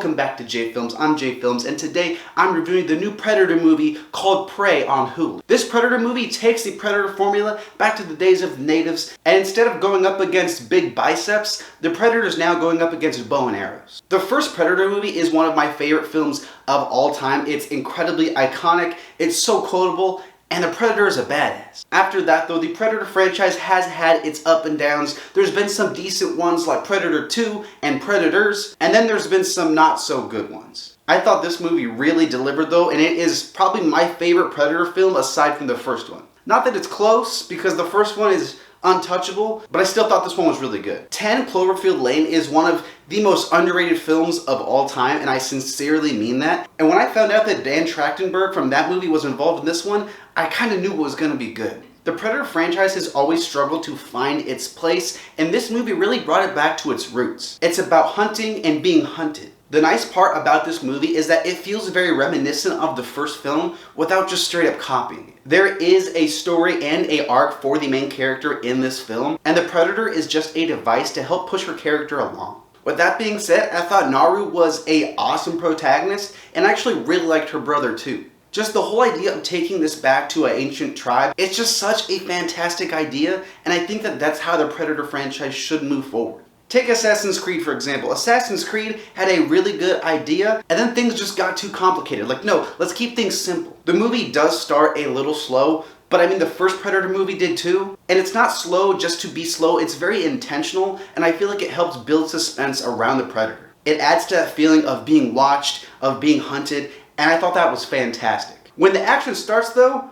Welcome back to J Films. I'm J Films, and today I'm reviewing the new Predator movie called Prey on Hulu. This Predator movie takes the Predator formula back to the days of the natives, and instead of going up against big biceps, the Predator is now going up against bow and arrows. The first Predator movie is one of my favorite films of all time. It's incredibly iconic, it's so quotable, and the Predator is a badass. After that though, the Predator franchise has had its up and downs. There's been some decent ones like Predator 2 and Predators, and then there's been some not so good ones. I thought this movie really delivered though, and it is probably my favorite Predator film aside from the first one. Not that it's close, because the first one is untouchable, but I still thought this one was really good. 10 Cloverfield Lane is one of the most underrated films of all time, and I sincerely mean that. And when I found out that Dan Trachtenberg from that movie was involved in this one, I kind of knew it was going to be good. The Predator franchise has always struggled to find its place, and this movie really brought it back to its roots. It's about hunting and being hunted. The nice part about this movie is that it feels very reminiscent of the first film without just straight up copying it. There is a story and an arc for the main character in this film, and the Predator is just a device to help push her character along. With that being said, I thought Naru was an awesome protagonist, and I actually really liked her brother too. Just the whole idea of taking this back to an ancient tribe, it's just such a fantastic idea, and I think that that's how the Predator franchise should move forward. Take Assassin's Creed for example. Assassin's Creed had a really good idea, and then things just got too complicated. Like, no, let's keep things simple. The movie does start a little slow, but I mean the first Predator movie did too. And it's not slow just to be slow, it's very intentional, and I feel like it helps build suspense around the Predator. It adds to that feeling of being watched, of being hunted, and I thought that was fantastic. When the action starts though,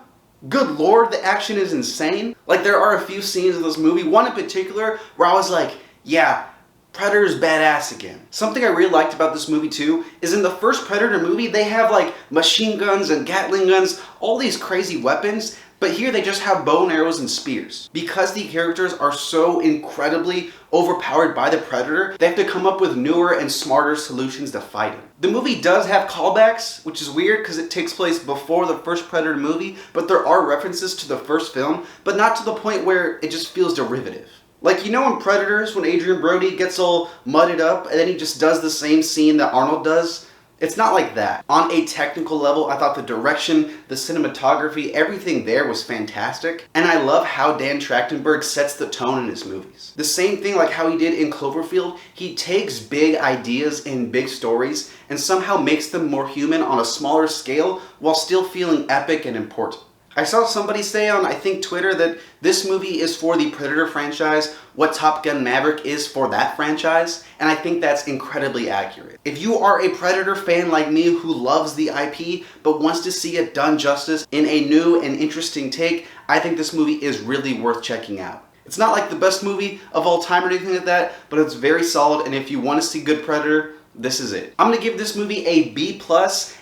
good lord, the action is insane. Like, there are a few scenes in this movie, one in particular, where I was like, yeah, Predator's badass again. Something I really liked about this movie too is in the first Predator movie they have like machine guns and Gatling guns, all these crazy weapons, but here they just have bow and arrows and spears. Because the characters are so incredibly overpowered by the Predator, they have to come up with newer and smarter solutions to fight him. The movie does have callbacks, which is weird because it takes place before the first Predator movie, but there are references to the first film, but not to the point where it just feels derivative. Like, you know in Predators when Adrian Brody gets all mudded up and then he just does the same scene that Arnold does? It's not like that. On a technical level, I thought the direction, the cinematography, everything there was fantastic. And I love how Dan Trachtenberg sets the tone in his movies. The same thing like how he did in Cloverfield, he takes big ideas and big stories and somehow makes them more human on a smaller scale while still feeling epic and important. I saw somebody say on, I think, Twitter that this movie is for the Predator franchise what Top Gun Maverick is for that franchise, and I think that's incredibly accurate. If you are a Predator fan like me who loves the IP but wants to see it done justice in a new and interesting take, I think this movie is really worth checking out. It's not like the best movie of all time or anything like that, but it's very solid, and if you want to see good Predator, this is it. I'm going to give this movie a B+,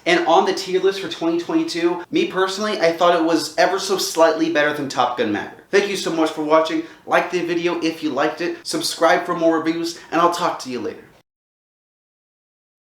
and on the tier list for 2022, me personally, I thought it was ever so slightly better than Top Gun Maverick. Thank you so much for watching. Like the video if you liked it, subscribe for more reviews, and I'll talk to you later.